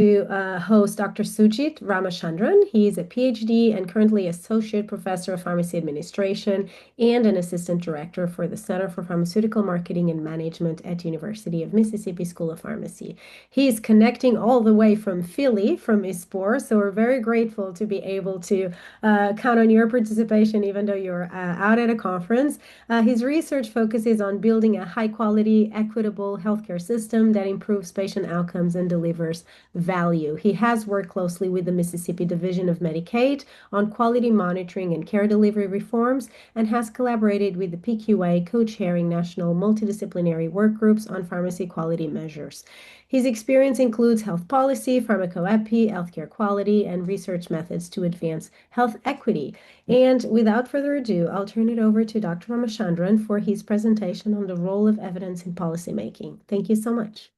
To host Dr. Sujith Ramachandran. He's a PhD and currently Associate Professor of Pharmacy Administration and an Assistant Director for the Center for Pharmaceutical Marketing and Management at University of Mississippi School of Pharmacy. He's connecting all the way from Philly, from ISPOR, so we're very grateful to be able to count on your participation even though you're out at a conference. His research focuses on building a high-quality, equitable healthcare system that improves patient outcomes and delivers value. He has worked closely with the Mississippi Division of Medicaid on quality monitoring and care delivery reforms and has collaborated with the PQA, co-chairing national multidisciplinary work groups on pharmacy quality measures. His experience includes health policy, pharmacoepi, healthcare quality, and research methods to advance health equity. And without further ado, I'll turn it over to Dr. Ramachandran for his presentation on the role of evidence in policymaking. Thank you so much.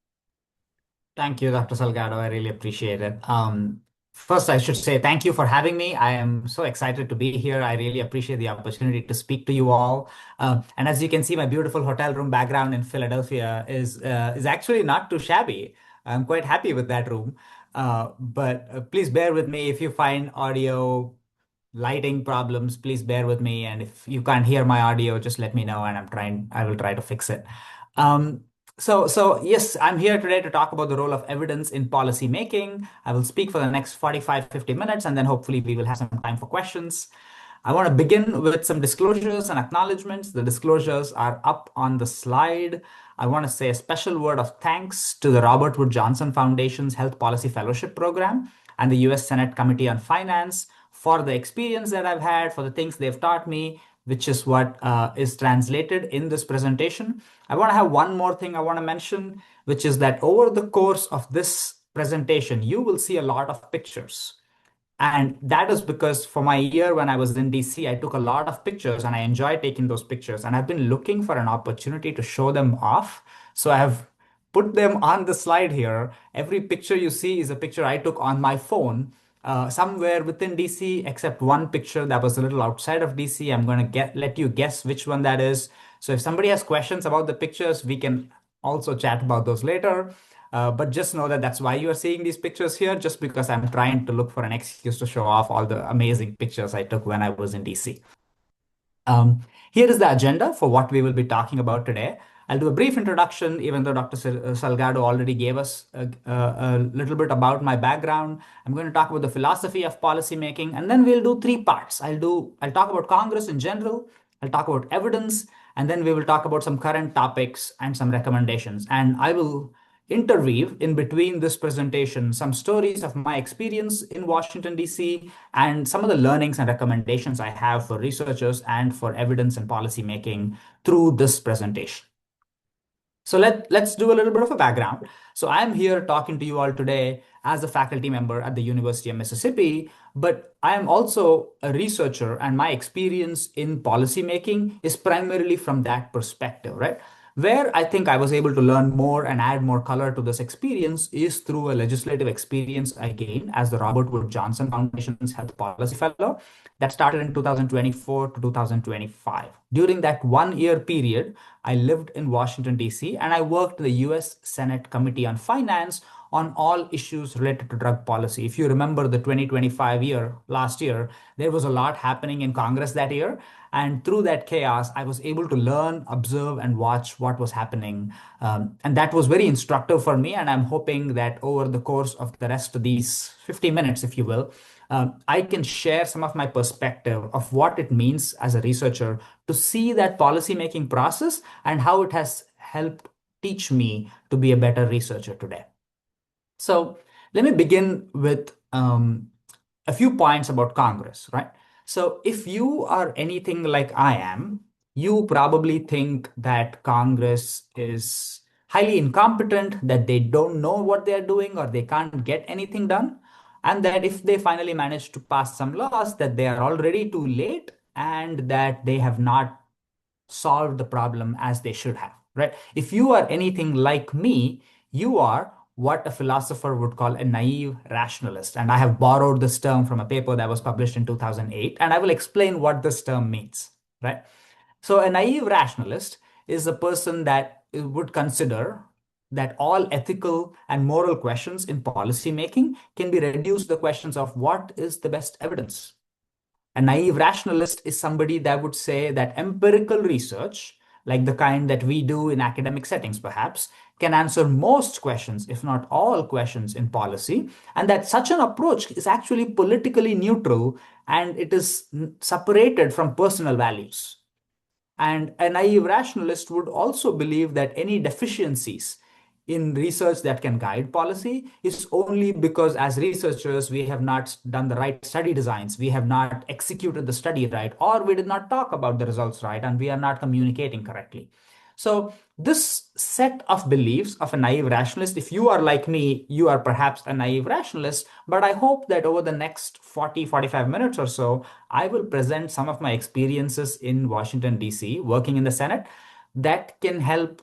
Thank you, Dr. Salgado. I really appreciate it. First, I should say thank you for having me. I am so excited to be here. I really appreciate the opportunity to speak to you all. And as you can see, my beautiful hotel room background in Philadelphia is actually not too shabby. I'm quite happy with that room. But please bear with me if you find audio lighting problems. Please bear with me, and if you can't hear my audio, just let me know, and I will try to fix it. Um, so yes, I'm here today to talk about the role of evidence in policy making. I will speak for the next 45, 50 minutes, and then hopefully we will have some time for questions. I want to begin with some disclosures and acknowledgements. The disclosures are up on the slide. I want to say a special word of thanks to the Robert Wood Johnson Foundation's Health Policy Fellowship Program and the US Senate Committee on Finance for the experience that I've had, for the things they've taught me, which is what is translated in this presentation. I want to have one more thing I want to mention, which is that over the course of this presentation, you will see a lot of pictures. And that is because for my year when I was in DC, I took a lot of pictures and I enjoy taking those pictures. And I've been looking for an opportunity to show them off. So I have put them on the slide here. Every picture you see is a picture I took on my phone somewhere within DC, except one picture that was a little outside of DC. I'm going to let you guess which one that is. So if somebody has questions about the pictures, we can also chat about those later. But just know that that's why you are seeing these pictures here, just because I'm trying to look for an excuse to show off all the amazing pictures I took when I was in DC. Here is the agenda for what we will be talking about today. I'll do a brief introduction, even though Dr. Salgado already gave us a little bit about my background. I'm going to talk about the philosophy of policymaking, and then we'll do three parts. I'll talk about Congress in general, I'll talk about evidence, and then we will talk about some current topics and some recommendations. And I will interweave in between this presentation some stories of my experience in Washington, D.C., and some of the learnings and recommendations I have for researchers and for evidence and policy making through this presentation. So let's do a little bit of a background. So I'm here talking to you all today as a faculty member at the University of Mississippi, but I am also a researcher, and my experience in policymaking is primarily from that perspective, right? Where I think I was able to learn more and add more color to this experience is through a legislative experience I gained as the Robert Wood Johnson Foundation's Health Policy Fellow that started in 2024 to 2025. During that 1 year period, I lived in Washington, D.C., and I worked in the US Senate Committee on Finance on all issues related to drug policy. If you remember the 2025 year, last year, there was a lot happening in Congress that year. And through that chaos, I was able to learn, observe, and watch what was happening. And that was very instructive for me. And I'm hoping that over the course of the rest of these 50 minutes, if you will, I can share some of my perspective of what it means as a researcher to see that policymaking process and how it has helped teach me to be a better researcher today. So let me begin with a few points about Congress, right? So if you are anything like I am, you probably think that Congress is highly incompetent, that they don't know what they're doing or they can't get anything done, and that if they finally manage to pass some laws, that they are already too late and that they have not solved the problem as they should have, right? If you are anything like me, you are what a philosopher would call a naive rationalist. And I have borrowed this term from a paper that was published in 2008, and I will explain what this term means, right? So a naive rationalist is a person that would consider that all ethical and moral questions in policy making can be reduced to the questions of what is the best evidence. A naive rationalist is somebody that would say that empirical research, like the kind that we do in academic settings perhaps, can answer most questions, if not all questions in policy, and that such an approach is actually politically neutral and it is separated from personal values. And a naive rationalist would also believe that any deficiencies in research that can guide policy is only because, as researchers, we have not done the right study designs, we have not executed the study right, or we did not talk about the results right, and we are not communicating correctly. So, this set of beliefs of a naive rationalist, if you are like me, you are perhaps a naive rationalist, but I hope that over the next 45 minutes or so, I will present some of my experiences in Washington, D.C., working in the Senate, that can help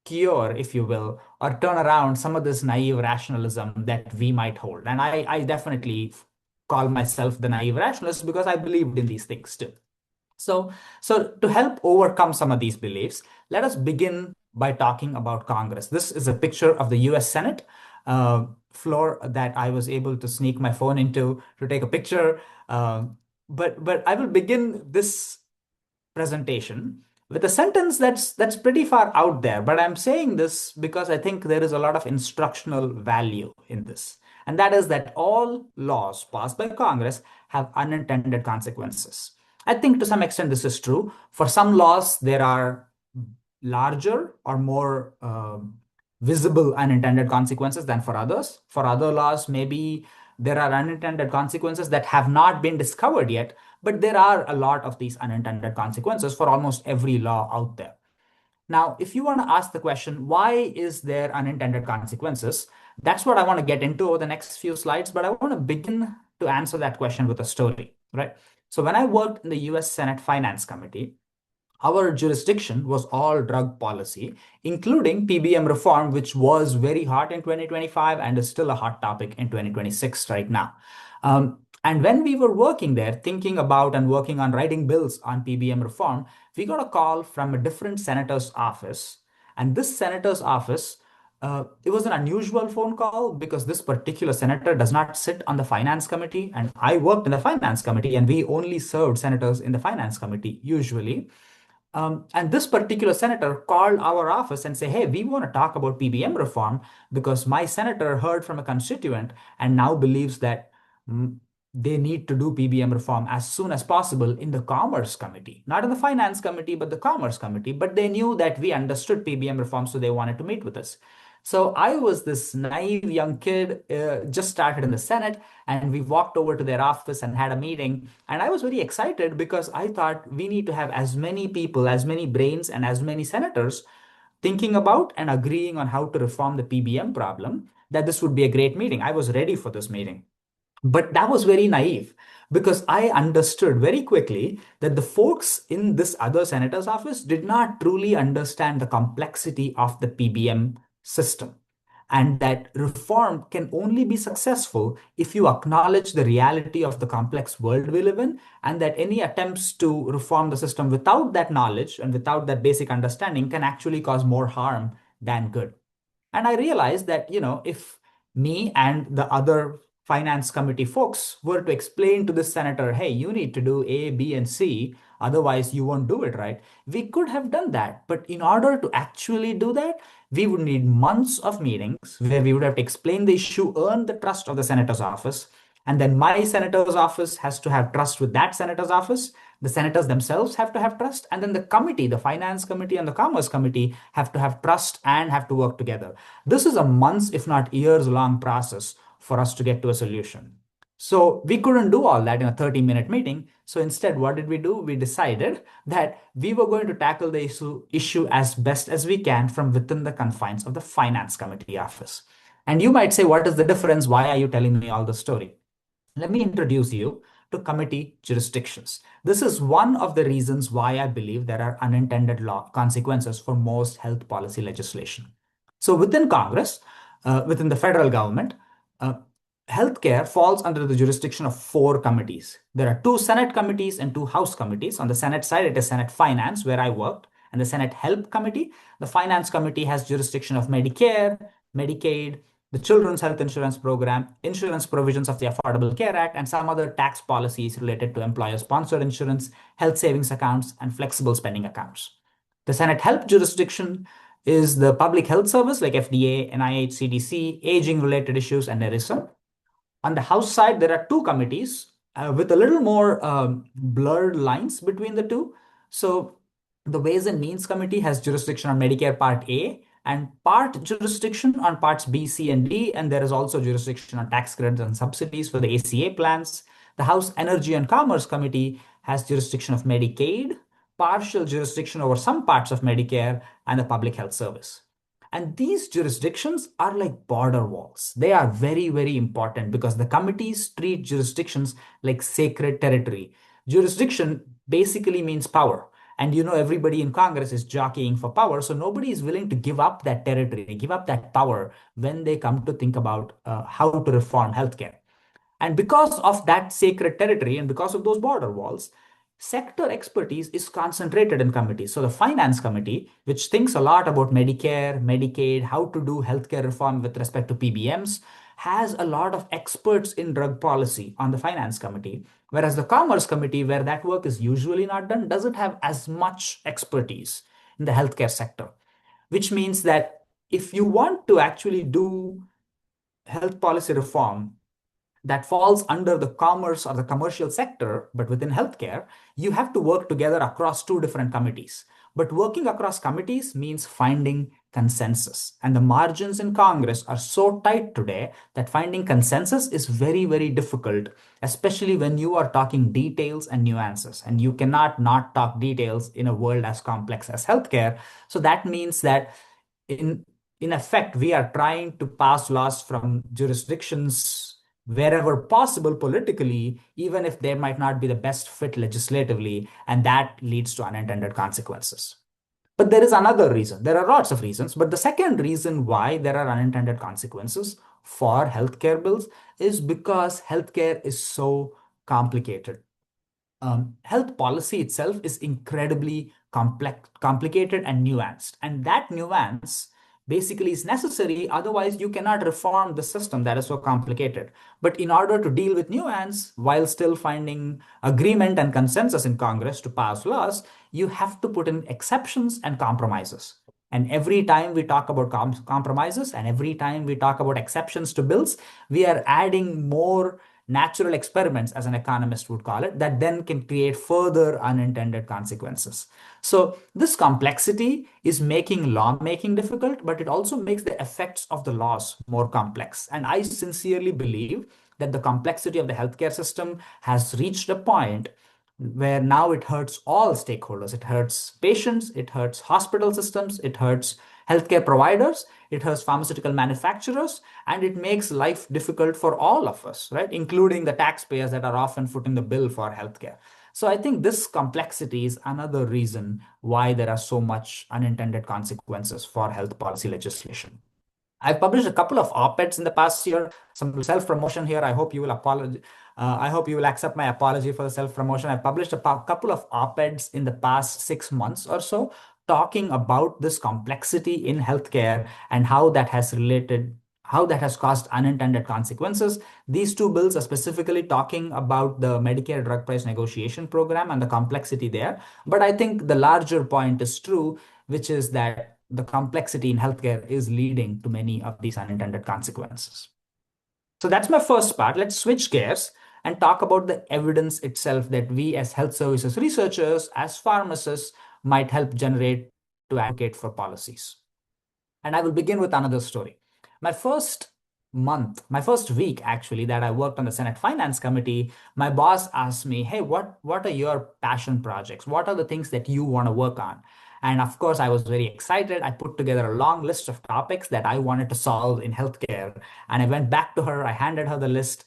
cure, if you will, or turn around some of this naive rationalism that we might hold. And I definitely call myself the naive rationalist because I believed in these things too. So, so to help overcome some of these beliefs, let us begin by talking about Congress. This is a picture of the US Senate floor that I was able to sneak my phone into to take a picture. But I will begin this presentation with a sentence that's pretty far out there, but I'm saying this because I think there is a lot of instructional value in this. And that is that all laws passed by Congress have unintended consequences. I think to some extent this is true. For some laws, there are larger or more visible unintended consequences than for others. For other laws, maybe there are unintended consequences that have not been discovered yet, but there are a lot of these unintended consequences for almost every law out there. Now, if you want to ask the question, why is there unintended consequences? That's what I want to get into over the next few slides, but I want to begin to answer that question with a story, right? So when I worked in the US Senate Finance Committee, our jurisdiction was all drug policy, including PBM reform, which was very hot in 2025 and is still a hot topic in 2026 right now. And when we were working there, thinking about and working on writing bills on PBM reform, we got a call from a different senator's office. And this senator's office, it was an unusual phone call because this particular senator does not sit on the finance committee. And I worked in the finance committee, and we only served senators in the finance committee usually. And this particular senator called our office and said, hey, we want to talk about PBM reform because my senator heard from a constituent and now believes that mm, they need to do PBM reform as soon as possible in the Commerce Committee, not in the Finance Committee, but the Commerce Committee. But they knew that we understood PBM reform, so they wanted to meet with us. So I was this naive young kid, just started in the Senate, and we walked over to their office and had a meeting. And I was very excited because I thought we need to have as many people, as many brains, and as many senators thinking about and agreeing on how to reform the PBM problem, that this would be a great meeting. I was ready for this meeting. But that was very naive because I understood very quickly that the folks in this other senator's office did not truly understand the complexity of the PBM system. And that reform can only be successful if you acknowledge the reality of the complex world we live in, and that any attempts to reform the system without that knowledge and without that basic understanding can actually cause more harm than good. And I realized that, if me and the other finance committee folks were to explain to the senator, hey, you need to do A, B, and C, otherwise you won't do it right, we could have done that. But in order to actually do that, we would need months of meetings where we would have to explain the issue, earn the trust of the senator's office. And then my senator's office has to have trust with that senator's office. The senators themselves have to have trust. And then the committee, the finance committee and the commerce committee have to have trust and have to work together. This is a months, if not years long process for us to get to a solution. So we couldn't do all that in a 30-minute meeting. So instead, what did we do? We decided that we were going to tackle the issue as best as we can from within the confines of the finance committee office. And you might say, what is the difference? Why are you telling me all the story? Let me introduce you to committee jurisdictions. This is one of the reasons why I believe there are unintended law consequences for most health policy legislation. So within Congress, within the federal government, uh, healthcare falls under the jurisdiction of four committees. There are two Senate committees and two House committees. On the Senate side, it is Senate Finance, where I worked, And the Senate Help Committee, the Finance Committee, has jurisdiction of Medicare, Medicaid, the Children's Health Insurance Program, insurance provisions of the Affordable Care Act, and some other tax policies related to employer-sponsored insurance, health savings accounts, and flexible spending accounts. The Senate Help jurisdiction is the Public Health Service like FDA, NIH, CDC, aging-related issues, and ERISA. On the House side, there are two committees with a little more blurred lines between the two. So the Ways and Means Committee has jurisdiction on Medicare Part A and part jurisdiction on Parts B, C, and D. And there is also jurisdiction on tax credits and subsidies for the ACA plans. The House Energy and Commerce Committee has jurisdiction of Medicaid, partial jurisdiction over some parts of Medicare, and the Public Health Service. And these jurisdictions are like border walls. They are very, very important because the committees treat jurisdictions like sacred territory. Jurisdiction basically means power. And everybody in Congress is jockeying for power. So nobody is willing to give up that territory, give up that power when they come to think about how to reform healthcare. And because of that sacred territory and because of those border walls, sector expertise is concentrated in committees. So the Finance Committee, which thinks a lot about Medicare, Medicaid, how to do healthcare reform with respect to PBMs, has a lot of experts in drug policy on the Finance Committee. Whereas the Commerce Committee, where that work is usually not done, doesn't have as much expertise in the healthcare sector, which means that if you want to actually do health policy reform that falls under the commerce or the commercial sector, but within healthcare, you have to work together across two different committees. But working across committees means finding consensus. And the margins in Congress are so tight today that finding consensus is very, very difficult, especially when you are talking details and nuances. And you cannot not talk details in a world as complex as healthcare. So that means that in in effect, we are trying to pass laws from jurisdictions wherever possible politically, even if they might not be the best fit legislatively, and that leads to unintended consequences. But there is another reason. There are lots of reasons, but the second reason why there are unintended consequences for healthcare bills is because healthcare is so complicated. Health policy itself is incredibly complicated and nuanced. And that nuance basically is necessary. Otherwise, you cannot reform the system that is so complicated. But in order to deal with nuance while still finding agreement and consensus in Congress to pass laws, you have to put in exceptions and compromises. And every time we talk about compromises and every time we talk about exceptions to bills, we are adding more natural experiments, as an economist would call it, that then can create further unintended consequences. So this complexity is making lawmaking difficult, but it also makes the effects of the laws more complex. And I sincerely believe that the complexity of the healthcare system has reached a point where now it hurts all stakeholders. It hurts patients, it hurts hospital systems, it hurts healthcare providers, it hurts pharmaceutical manufacturers, and it makes life difficult for all of us, right? Including the taxpayers that are often footing the bill for healthcare. So I think this complexity is another reason why there are so much unintended consequences for health policy legislation. I've published a couple of op-eds in the past year, some self-promotion here. I hope you will apologize. I hope you will accept my apology for the self-promotion. I published a couple of op-eds in the past 6 months or so, talking about this complexity in healthcare and how that has caused unintended consequences. These two bills are specifically talking about the Medicare drug price negotiation program and the complexity there. But I think the larger point is true, which is that the complexity in healthcare is leading to many of these unintended consequences. So that's my first part. Let's switch gears and talk about the evidence itself that we as health services researchers, as pharmacists, might help generate to advocate for policies. And I will begin with another story. My first my first week actually, that I worked on the Senate Finance Committee, my boss asked me, hey, what are your passion projects? What are the things that you want to work on? And of course, I was very excited. I put together a long list of topics that I wanted to solve in healthcare. And I went back to her, I handed her the list,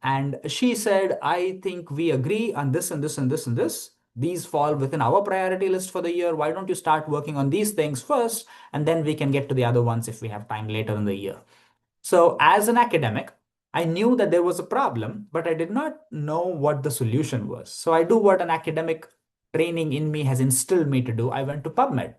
and she said, I think we agree on this and this and this and this. These fall within our priority list for the year. Why don't you start working on these things first, and then we can get to the other ones if we have time later in the year. So as an academic, I knew that there was a problem, but I did not know what the solution was. So I do what an academic training in me has instilled me to do, I went to PubMed.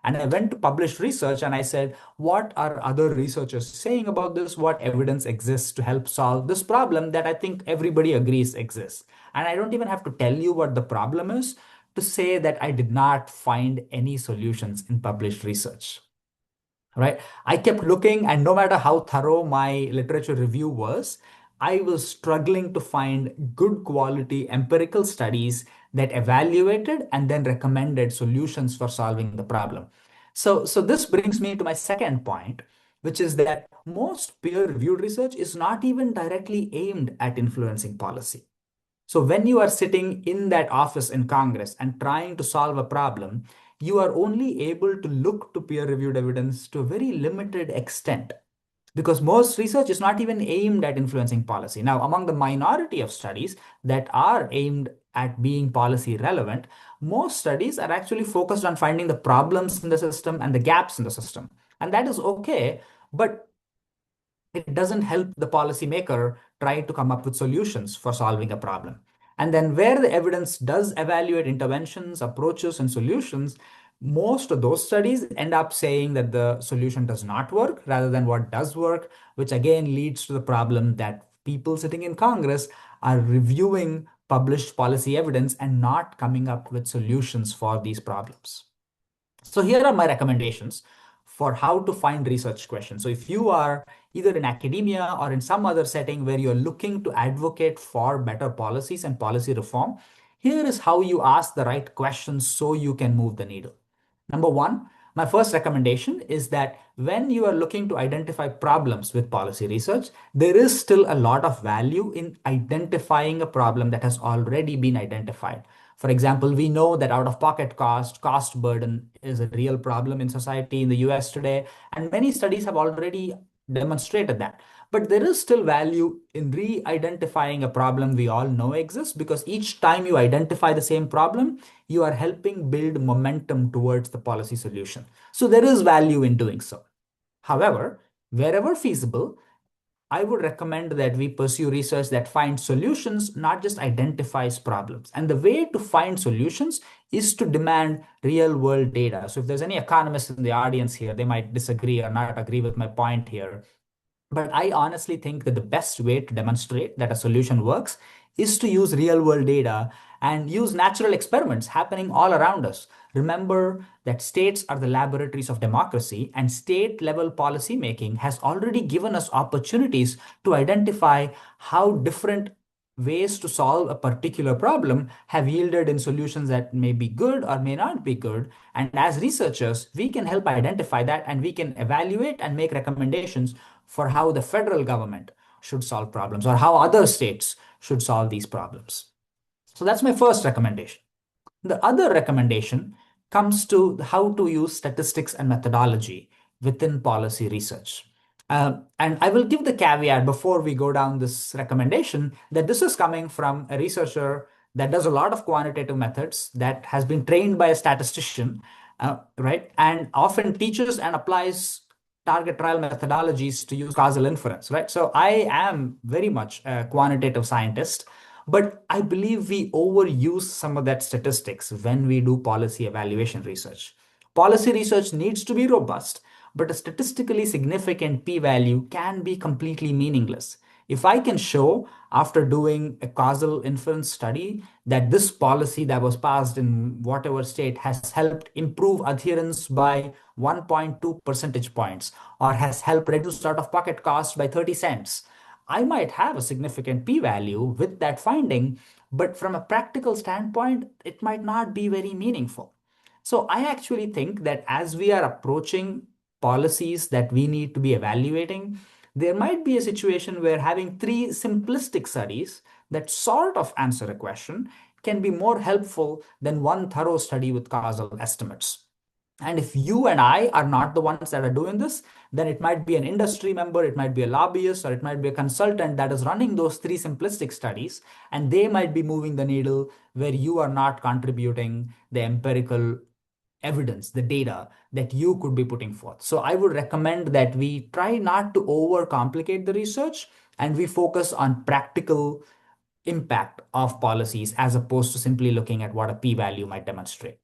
And I went to published research and I said, what are other researchers saying about this? What evidence exists to help solve this problem that I think everybody agrees exists? And I don't even have to tell you what the problem is to say that I did not find any solutions in published research. Right? I kept looking, and no matter how thorough my literature review was, I was struggling to find good quality empirical studies that evaluated and then recommended solutions for solving the problem. So this brings me to my second point, which is that most peer-reviewed research is not even directly aimed at influencing policy. So when you are sitting in that office in Congress and trying to solve a problem, you are only able to look to peer-reviewed evidence to a very limited extent because most research is not even aimed at influencing policy. Now, among the minority of studies that are aimed at being policy relevant, most studies are actually focused on finding the problems in the system and the gaps in the system. And that is okay, but it doesn't help the policymaker try to come up with solutions for solving a problem. And then, where the evidence does evaluate interventions, approaches, and solutions, most of those studies end up saying that the solution does not work rather than what does work, which again leads to the problem that people sitting in Congress are reviewing published policy evidence and not coming up with solutions for these problems. So here are my recommendations for how to find research questions. So if you are either in academia or in some other setting where you're looking to advocate for better policies and policy reform, here is how you ask the right questions so you can move the needle. Number one, my first recommendation is that when you are looking to identify problems with policy research, there is still a lot of value in identifying a problem that has already been identified. For example, we know that out-of-pocket cost burden is a real problem in society in the US today, and many studies have already demonstrated that. But there is still value in re-identifying a problem we all know exists because each time you identify the same problem, you are helping build momentum towards the policy solution. So there is value in doing so. However, wherever feasible, I would recommend that we pursue research that finds solutions, not just identifies problems. And the way to find solutions is to demand real world data. So if there's any economists in the audience here, they might disagree or not agree with my point here. But I honestly think that the best way to demonstrate that a solution works is to use real world data and use natural experiments happening all around us. Remember that states are the laboratories of democracy, and state level policy making has already given us opportunities to identify how different ways to solve a particular problem have yielded in solutions that may be good or may not be good. And as researchers, we can help identify that and we can evaluate and make recommendations for how the federal government should solve problems or how other states should solve these problems. So that's my first recommendation. The other recommendation comes to how to use statistics and methodology within policy research. And I will give the caveat before we go down this recommendation that this is coming from a researcher that does a lot of quantitative methods, that has been trained by a statistician, right? And often teaches and applies target trial methodologies to use causal inference, right? So I am very much a quantitative scientist, but I believe we overuse some of that statistics when we do policy evaluation research. Policy research needs to be robust, but a statistically significant p-value can be completely meaningless. If I can show after doing a causal inference study that this policy that was passed in whatever state has helped improve adherence by 1.2 percentage points or has helped reduce out-of-pocket costs by 30 cents, I might have a significant p-value with that finding, but from a practical standpoint, it might not be very meaningful. So I actually think that as we are approaching policies that we need to be evaluating, there might be a situation where having three simplistic studies that sort of answer a question can be more helpful than one thorough study with causal estimates. And if you and I are not the ones that are doing this, then it might be an industry member, it might be a lobbyist, or it might be a consultant that is running those three simplistic studies, and they might be moving the needle where you are not contributing the empirical evidence, the data that you could be putting forth. So I would recommend that we try not to overcomplicate the research and we focus on practical impact of policies as opposed to simply looking at what a p-value might demonstrate.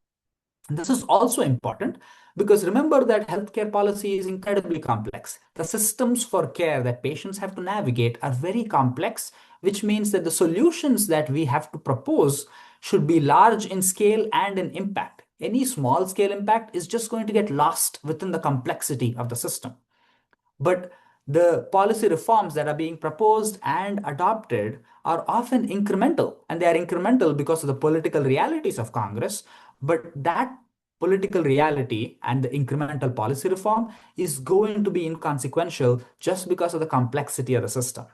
And this is also important because remember that healthcare policy is incredibly complex. The systems for care that patients have to navigate are very complex, which means that the solutions that we have to propose should be large in scale and in impact. Any small scale impact is just going to get lost within the complexity of the system. But the policy reforms that are being proposed and adopted are often incremental, and they are incremental because of the political realities of Congress. But that political reality and the incremental policy reform is going to be inconsequential just because of the complexity of the system.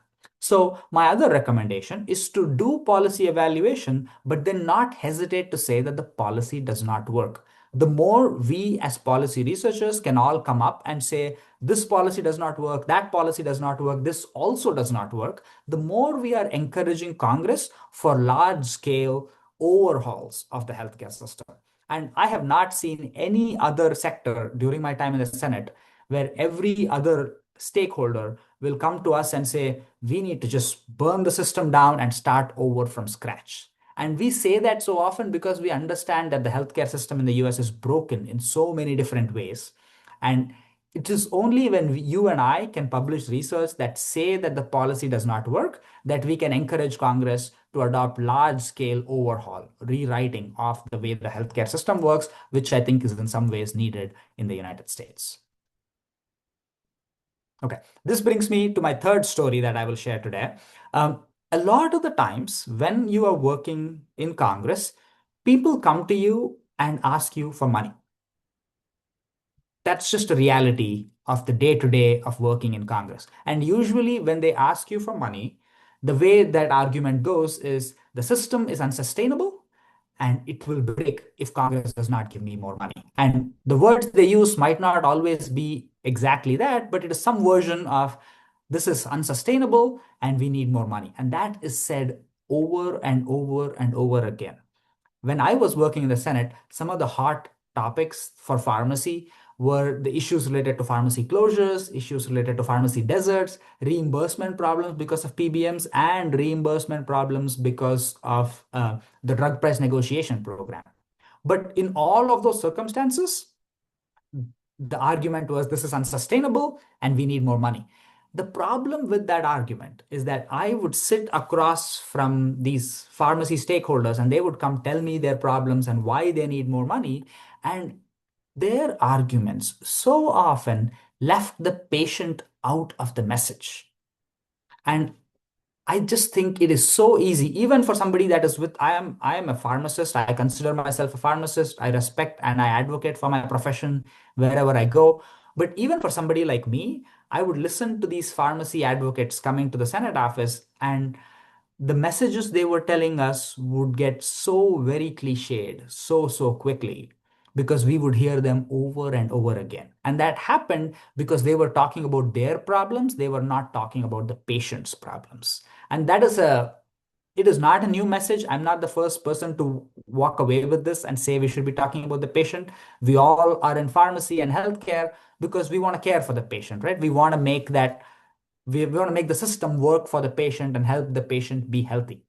So, my other recommendation is to do policy evaluation, but then not hesitate to say that the policy does not work. The more we as policy researchers can all come up and say, this policy does not work, that policy does not work, this also does not work, the more we are encouraging Congress for large scale overhauls of the healthcare system. And I have not seen any other sector during my time in the Senate where every other stakeholder will come to us and say, we need to just burn the system down and start over from scratch. And we say that so often because we understand that the healthcare system in the US is broken in so many different ways. And it is only when you and I can publish research that say that the policy does not work that we can encourage Congress to adopt large scale overhaul, rewriting of the way the healthcare system works, which I think is in some ways needed in the United States. Okay, this brings me to my third story that I will share today. A lot of the times when you are working in Congress, people come to you and ask you for money. That's just a reality of the day to day of working in Congress. And usually, when they ask you for money, the way that argument goes is the system is unsustainable and it will break if Congress does not give me more money. And the words they use might not always be exactly that, but it is some version of this is unsustainable and we need more money. And that is said over and over and over again. When I was working in the Senate, some of the hot topics for pharmacy were the issues related to pharmacy closures, issues related to pharmacy deserts, reimbursement problems because of PBMs, and reimbursement problems because of the drug price negotiation program. But in all of those circumstances, the argument was this is unsustainable and we need more money. The problem with that argument is that I would sit across from these pharmacy stakeholders and they would come tell me their problems and why they need more money. And their arguments so often left the patient out of the message. And I just think it is so easy, even for somebody that is with, I am a pharmacist. I consider myself a pharmacist. I respect and I advocate for my profession wherever I go. But even for somebody like me, I would listen to these pharmacy advocates coming to the Senate office, and the messages they were telling us would get so very cliched so quickly because we would hear them over and over again. And that happened because they were talking about their problems. They were not talking about the patient's problems. And it is not a new message. I'm not the first person to walk away with this and say we should be talking about the patient. We all are in pharmacy and healthcare because we want to care for the patient, right? We want to make the system work for the patient and help the patient be healthy.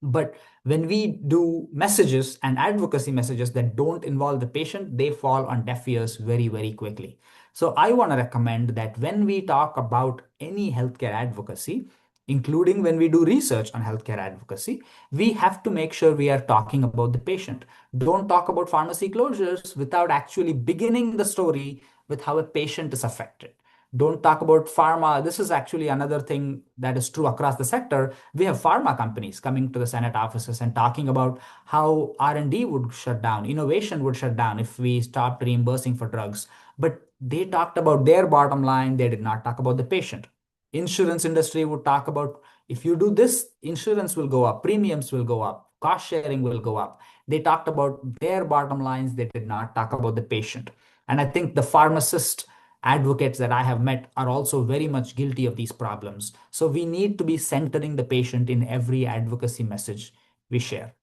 But when we do messages and advocacy messages that don't involve the patient, they fall on deaf ears very quickly. So I want to recommend that when we talk about any healthcare advocacy, including when we do research on healthcare advocacy, we have to make sure we are talking about the patient. Don't talk about pharmacy closures without actually beginning the story with how a patient is affected. Don't talk about pharma. This is actually another thing that is true across the sector. We have pharma companies coming to the Senate offices and talking about how R&D would shut down, innovation would shut down if we stopped reimbursing for drugs. But they talked about their bottom line. They did not talk about the patient. Insurance industry would talk about if you do this, insurance will go up, premiums will go up, cost sharing will go up. They talked about their bottom lines. They did not talk about the patient. And I think the pharmacist advocates that I have met are also very much guilty of these problems. So we need to be centering the patient in every advocacy message we share.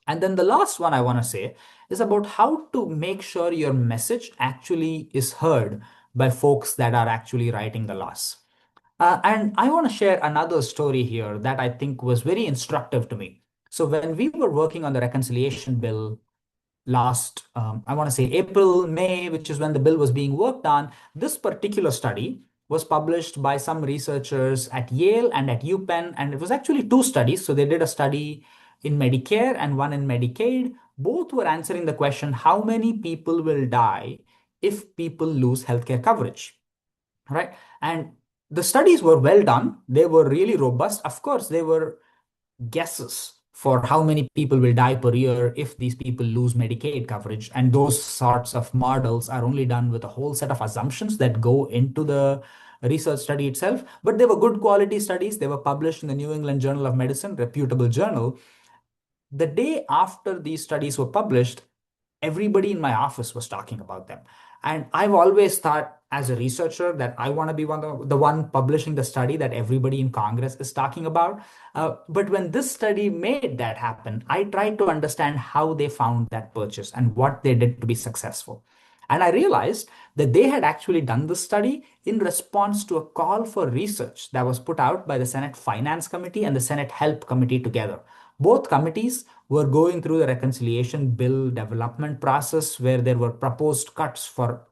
And then the last one I want to say is about how to make sure your message actually is heard by folks that are actually writing the laws. And I want to share another story here that I think was very instructive to me. So when we were working on the reconciliation bill last, I want to say April, May, which is when the bill was being worked on, this particular study was published by some researchers at Yale and at UPenn, and it was actually two studies. So they did a study in Medicare and one in Medicaid. Both were answering the question, how many people will die if people lose healthcare coverage? Right? And the studies were well done. They were really robust. Of course, they were guesses for how many people will die per year if these people lose Medicaid coverage. And those sorts of models are only done with a whole set of assumptions that go into the research study itself. But they were good quality studies. They were published in the New England Journal of Medicine, reputable journal. The day after these studies were published, everybody in my office was talking about them. And I've always thought as a researcher that I want to be the one publishing the study that everybody in Congress is talking about. But when this study made that happen, I tried to understand how they found that purchase and what they did to be successful. And I realized that they had actually done this study in response to a call for research that was put out by the Senate Finance Committee and the Senate Help Committee together. Both committees were going through the reconciliation bill development process where there were proposed cuts for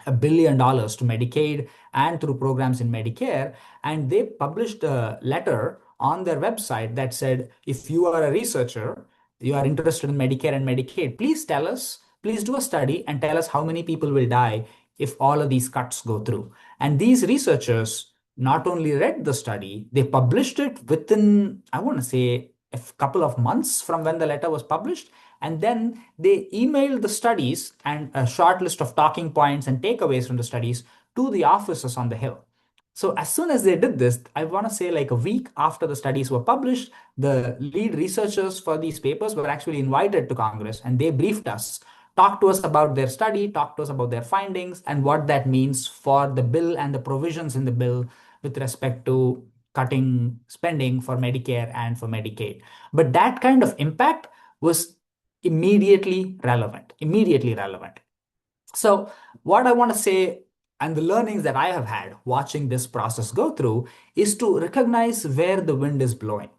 $1 billion to Medicaid and through programs in Medicare. And they published a letter on their website that said, if you are a researcher, you are interested in Medicare and Medicaid, please tell us, please do a study and tell us how many people will die if all of these cuts go through. And these researchers not only read the study, they published it within, I want to say, a couple of months from when the letter was published. And then they emailed the studies and a short list of talking points and takeaways from the studies to the officers on the Hill. So as soon as they did this, I want to say like a week after the studies were published, the lead researchers for these papers were actually invited to Congress and they briefed us, talked to us about their study, talked to us about their findings and what that means for the bill and the provisions in the bill with respect to cutting spending for Medicare and for Medicaid. But that kind of impact was immediately relevant. So what I want to say and the learnings that I have had watching this process go through is to recognize where the wind is blowing,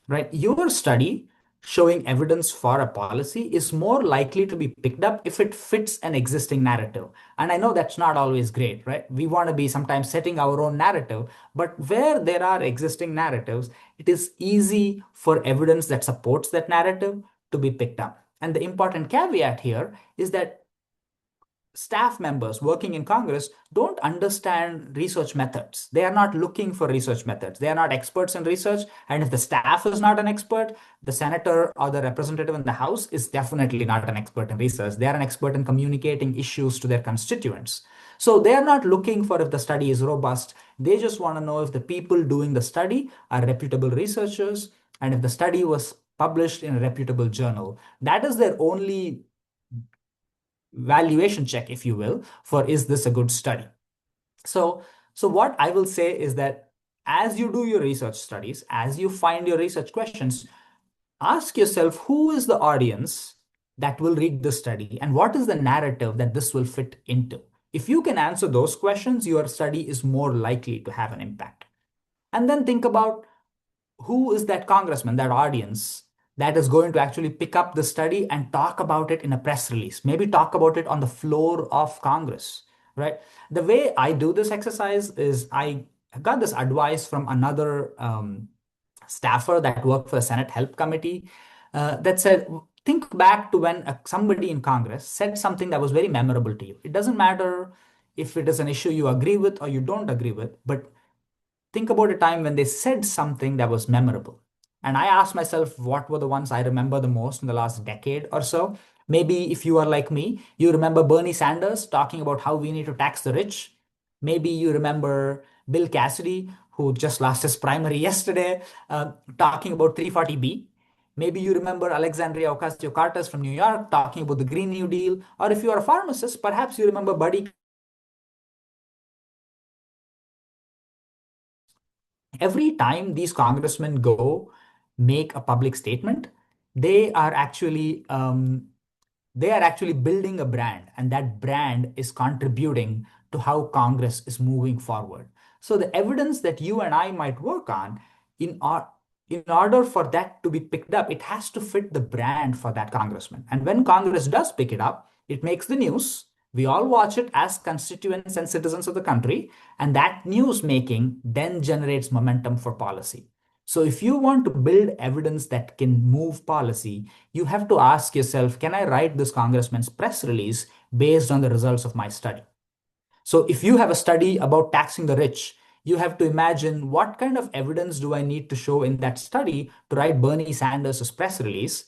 right? Your study showing evidence for a policy is more likely to be picked up if it fits an existing narrative. And I know that's not always great, right? We want to be sometimes setting our own narrative, but where there are existing narratives, it is easy for evidence that supports that narrative to be picked up. And the important caveat here is that staff members working in Congress don't understand research methods. They are not looking for research methods. They are not experts in research. And if the staff is not an expert, the senator or the representative in the House is definitely not an expert in research. They are an expert in communicating issues to their constituents. So they are not looking for if the study is robust. They just want to know if the people doing the study are reputable researchers and if the study was published in a reputable journal. That is their only valuation check, if you will, for is this a good study. So what I will say is that as you do your research studies, as you find your research questions, ask yourself who is the audience that will read the study and what is the narrative that this will fit into. If you can answer those questions, your study is more likely to have an impact. And then think about who is that congressman, that audience that is going to actually pick up the study and talk about it in a press release, maybe talk about it on the floor of Congress, right? The way I do this exercise is I got this advice from another staffer that worked for the Senate Help Committee that said, think back to when somebody in Congress said something that was very memorable to you. It doesn't matter if it is an issue you agree with or you don't agree with, but think about a time when they said something that was memorable. And I asked myself, what were the ones I remember the most in the last decade or so? Maybe if you are like me, you remember Bernie Sanders talking about how we need to tax the rich. Maybe you remember Bill Cassidy, who just lost his primary yesterday, talking about 340B. Maybe you remember Alexandria Ocasio-Cortez from New York talking about the Green New Deal. Or if you are a pharmacist, perhaps you remember Buddy. Every time these congressmen go make a public statement, they are actually building a brand, and that brand is contributing to how Congress is moving forward. So the evidence that you and I might work on, in our in order for that to be picked up, it has to fit the brand for that congressman. And when Congress does pick it up, it makes the news. We all watch it as constituents and citizens of the country, and that news making then generates momentum for policy. So if you want to build evidence that can move policy, you have to ask yourself, can I write this congressman's press release based on the results of my study? So if you have a study about taxing the rich, you have to imagine what kind of evidence do I need to show in that study to write Bernie Sanders' press release.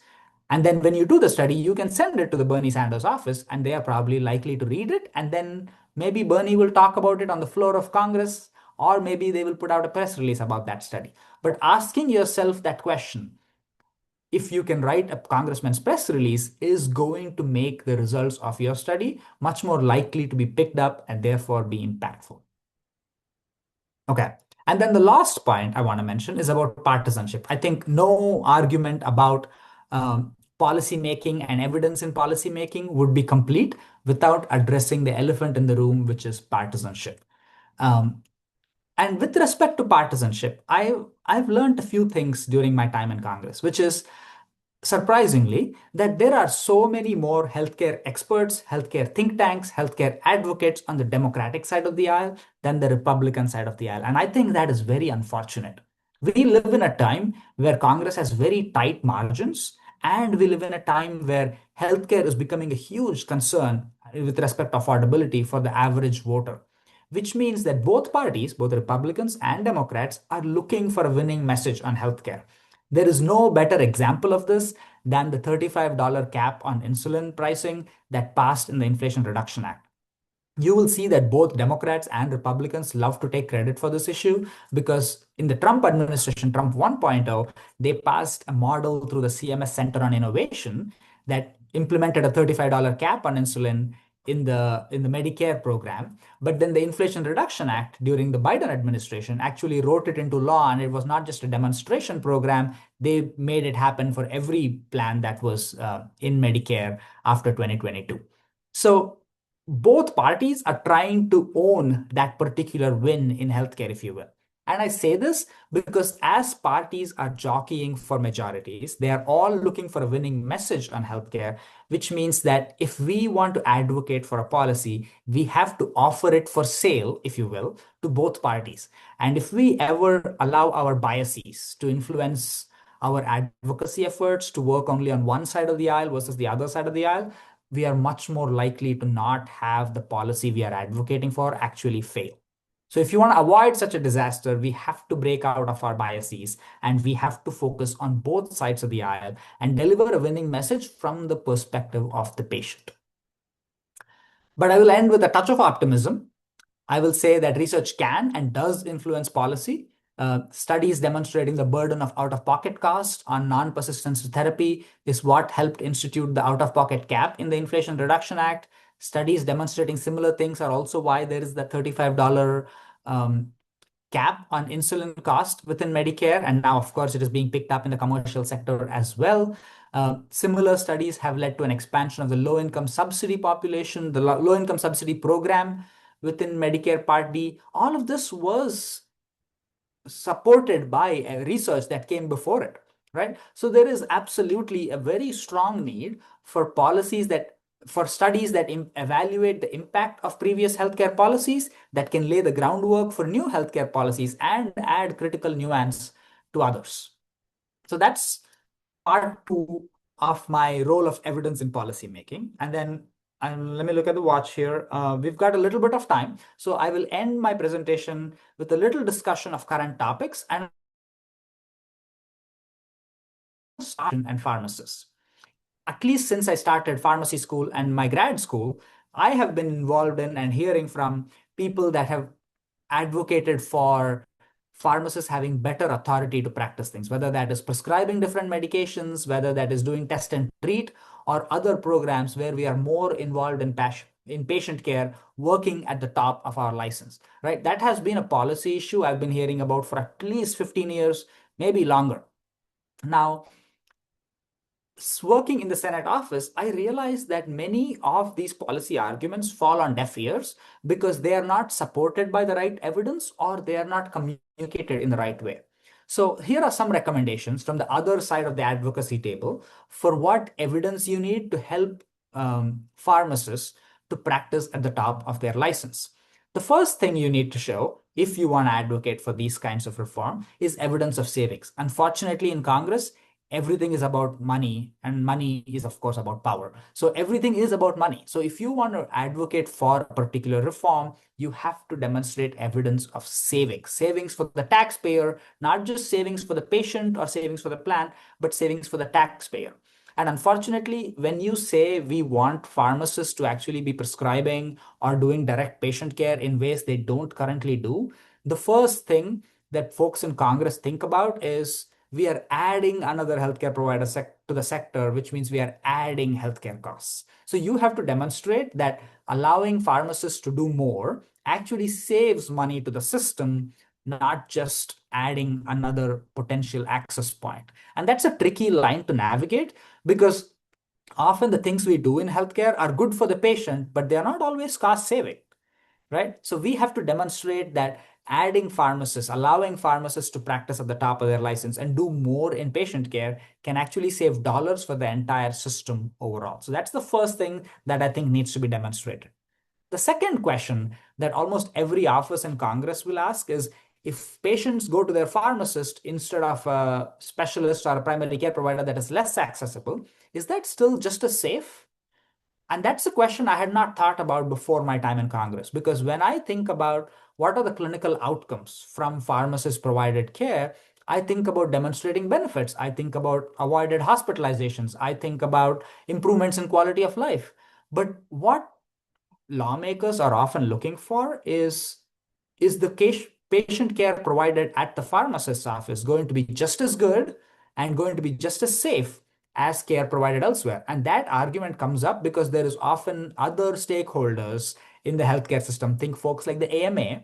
And then when you do the study, you can send it to the Bernie Sanders office, and they are probably likely to read it. And then maybe Bernie will talk about it on the floor of Congress, or maybe they will put out a press release about that study. But asking yourself that question, if you can write a congressman's press release, is going to make the results of your study much more likely to be picked up and therefore be impactful. Okay. And then the last point I want to mention is about partisanship. I think no argument about policy making and evidence in policy making would be complete without addressing the elephant in the room, which is partisanship. Um, and with respect to partisanship, I've learned a few things during my time in Congress, which is surprisingly that there are so many more healthcare experts, healthcare think tanks, healthcare advocates on the Democratic side of the aisle than the Republican side of the aisle. And I think that is very unfortunate. We live in a time where Congress has very tight margins, and we live in a time where healthcare is becoming a huge concern with respect to affordability for the average voter, which means that both parties, both Republicans and Democrats, are looking for a winning message on healthcare. There is no better example of this than the $35 cap on insulin pricing that passed in the Inflation Reduction Act. You will see that both Democrats and Republicans love to take credit for this issue because in the Trump administration, Trump 1.0, they passed a model through the CMS Center on Innovation that implemented a $35 cap on insulin in the Medicare program. But then the Inflation Reduction Act during the Biden administration actually wrote it into law, and it was not just a demonstration program. They made it happen for every plan that was in Medicare after 2022. So both parties are trying to own that particular win in healthcare, if you will. And I say this because as parties are jockeying for majorities, they are all looking for a winning message on healthcare, which means that if we want to advocate for a policy, we have to offer it for sale, if you will, to both parties. And if we ever allow our biases to influence our advocacy efforts to work only on one side of the aisle versus the other side of the aisle, we are much more likely to not have the policy we are advocating for actually fail. So if you want to avoid such a disaster, we have to break out of our biases and we have to focus on both sides of the aisle and deliver a winning message from the perspective of the patient. But I will end with a touch of optimism. I will say that research can and does influence policy. Studies demonstrating the burden of out-of-pocket costs on non-persistence therapy is what helped institute the out-of-pocket cap in the Inflation Reduction Act. Studies demonstrating similar things are also why there is the $35 cap on insulin cost within Medicare. And now, of course, it is being picked up in the commercial sector as well. Similar studies have led to an expansion of the low-income subsidy population, the low-income subsidy program within Medicare Part D. All of this was supported by research that came before it, right? So there is absolutely a very strong need for policies for studies that evaluate the impact of previous healthcare policies that can lay the groundwork for new healthcare policies and add critical nuance to others. So that's part two of my role of evidence in policy making. And then let me look at the watch here. We've got a little bit of time. So I will end my presentation with a little discussion of current topics and pharmacists. At least since I started pharmacy school and my grad school, I have been involved in and hearing from people that have advocated for pharmacists having better authority to practice things, whether that is prescribing different medications, whether that is doing test and treat, or other programs where we are more involved in patient care, working at the top of our license, right? That has been a policy issue I've been hearing about for at least 15 years, maybe longer. Now, working in the Senate office, I realized that many of these policy arguments fall on deaf ears because they are not supported by the right evidence or they are not communicated in the right way. So here are some recommendations from the other side of the advocacy table for what evidence you need to help pharmacists to practice at the top of their license. The first thing you need to show if you want to advocate for these kinds of reform is evidence of savings. Unfortunately, in Congress, everything is about money, and money is, of course, about power. So everything is about money. So if you want to advocate for a particular reform, you have to demonstrate evidence of savings for the taxpayer, not just savings for the patient or savings for the plan, but savings for the taxpayer. And unfortunately, when you say we want pharmacists to actually be prescribing or doing direct patient care in ways they don't currently do, the first thing that folks in Congress think about is we are adding another healthcare provider to the sector, which means we are adding healthcare costs. So you have to demonstrate that allowing pharmacists to do more actually saves money to the system, not just adding another potential access point. And that's a tricky line to navigate because often the things we do in healthcare are good for the patient, but they are not always cost saving, right? So we have to demonstrate that adding pharmacists, allowing pharmacists to practice at the top of their license and do more in patient care can actually save dollars for the entire system overall. So that's the first thing that I think needs to be demonstrated. The second question that almost every office in Congress will ask is if patients go to their pharmacist instead of a specialist or a primary care provider that is less accessible, is that still just as safe? And that's a question I had not thought about before my time in Congress, because when I think about what are the clinical outcomes from pharmacist provided care, I think about demonstrating benefits. I think about avoided hospitalizations. I think about improvements in quality of life. But what lawmakers are often looking for is the patient care provided at the pharmacist's office going to be just as good and going to be just as safe as care provided elsewhere? And that argument comes up because there is often other stakeholders in the healthcare system, think folks like the AMA,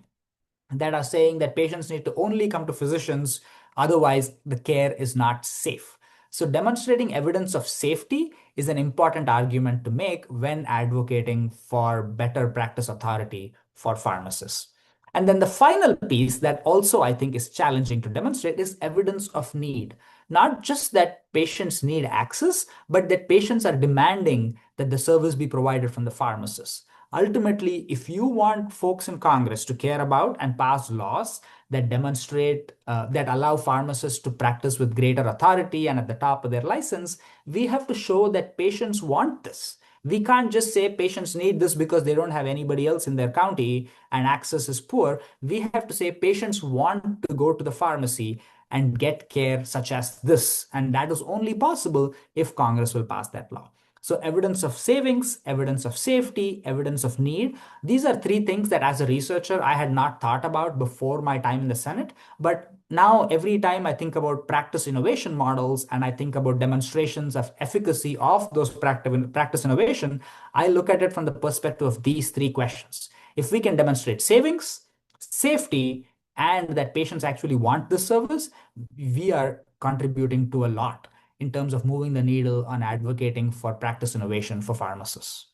that are saying that patients need to only come to physicians, otherwise the care is not safe. So demonstrating evidence of safety is an important argument to make when advocating for better practice authority for pharmacists. And then the final piece that also I think is challenging to demonstrate is evidence of need. Not just that patients need access, but that patients are demanding that the service be provided from the pharmacist. Ultimately, if you want folks in Congress to care about and pass laws that demonstrate, that allow pharmacists to practice with greater authority and at the top of their license, we have to show that patients want this. We can't just say patients need this because they don't have anybody else in their county and access is poor. We have to say patients want to go to the pharmacy and get care such as this. And that is only possible if Congress will pass that law. So evidence of savings, evidence of safety, evidence of need. These are three things that as a researcher, I had not thought about before my time in the Senate. But now every time I think about practice innovation models and I think about demonstrations of efficacy of those practice innovation, I look at it from the perspective of these three questions. If we can demonstrate savings, safety, and that patients actually want this service, we are contributing to a lot in terms of moving the needle on advocating for practice innovation for pharmacists.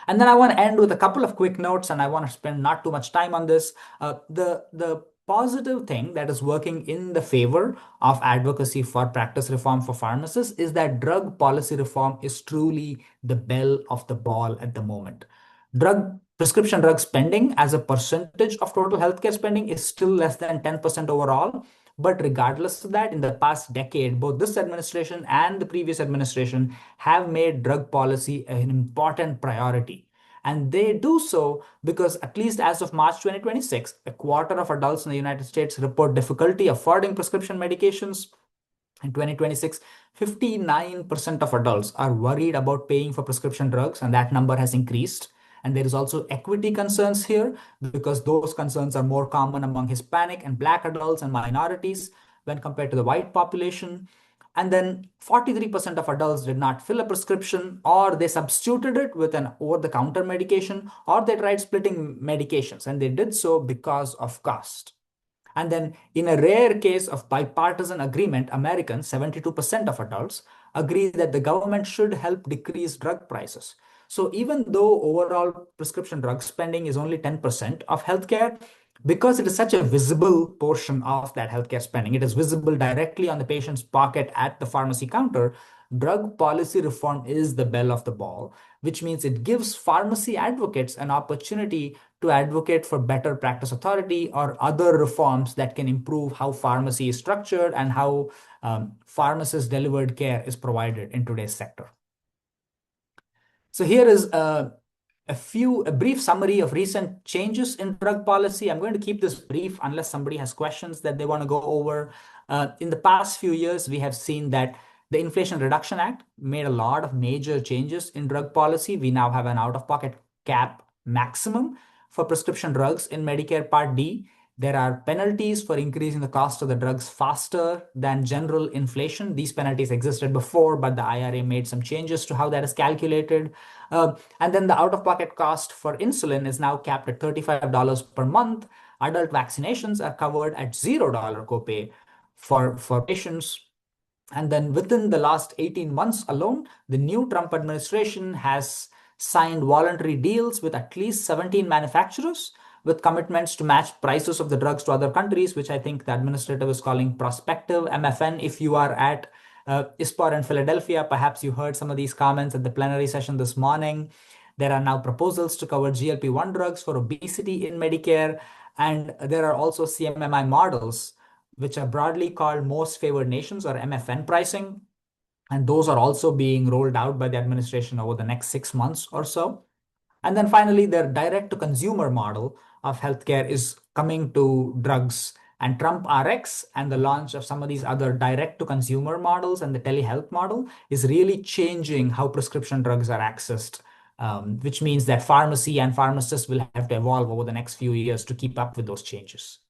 And then I want to end with a couple of quick notes, and I want to spend not too much time on this. The positive thing that is working in the favor of advocacy for practice reform for pharmacists is that drug policy reform is truly the belle of the ball at the moment. Prescription drug spending as a percentage of total healthcare spending is still less than 10% overall. But regardless of that, in the past decade, both this administration and the previous administration have made drug policy an important priority. And they do so because, at least as of March 2026, a quarter of adults in the United States report difficulty affording prescription medications. In 2026, 59% of adults are worried about paying for prescription drugs, and that number has increased. And there is also equity concerns here because those concerns are more common among Hispanic and Black adults and minorities when compared to the white population. And then 43% of adults did not fill a prescription, or they substituted it with an over-the-counter medication, or they tried splitting medications, and they did so because of cost. And then in a rare case of bipartisan agreement, Americans, 72% of adults, agree that the government should help decrease drug prices. So even though overall prescription drug spending is only 10% of healthcare, because it is such a visible portion of that healthcare spending, it is visible directly on the patient's pocket at the pharmacy counter, drug policy reform is the belle of the ball, which means it gives pharmacy advocates an opportunity to advocate for better practice authority or other reforms that can improve how pharmacy is structured and how pharmacist delivered care is provided in today's sector. So here is a brief summary of recent changes in drug policy. I'm going to keep this brief unless somebody has questions that they want to go over. In the past few years, we have seen that the Inflation Reduction Act made a lot of major changes in drug policy. We now have an out-of-pocket cap maximum for prescription drugs in Medicare Part D. There are penalties for increasing the cost of the drugs faster than general inflation. These penalties existed before, but the IRA made some changes to how that is calculated. And then the out-of-pocket cost for insulin is now capped at $35 per month. Adult vaccinations are covered at $0 copay for patients. And then within the last 18 months alone, the new Trump administration has signed voluntary deals with at least 17 manufacturers with commitments to match prices of the drugs to other countries, which I think the administrator is calling prospective MFN. If you are at ISPOR in Philadelphia, perhaps you heard some of these comments at the plenary session this morning. There are now proposals to cover GLP-1 drugs for obesity in Medicare, and there are also CMMI models, which are broadly called most favored nations or MFN pricing. And those are also being rolled out by the administration over the next 6 months or so. And then finally, their direct to consumer model of healthcare is coming to drugs. And Trump RX and the launch of some of these other direct to consumer models and the telehealth model is really changing how prescription drugs are accessed, which means that pharmacy and pharmacists will have to evolve over the next few years to keep up with those changes.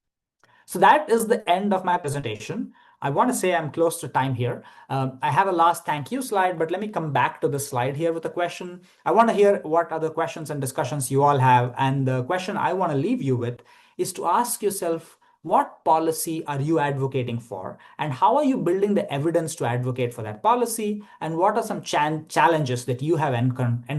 So that is the end of my presentation. I want to say I'm close to time here. I have a last thank you slide, but let me come back to the slide here with a question. I want to hear what other questions and discussions you all have. And the question I want to leave you with is to ask yourself, what policy are you advocating for? And how are you building the evidence to advocate for that policy? And what are some challenges that you have encountered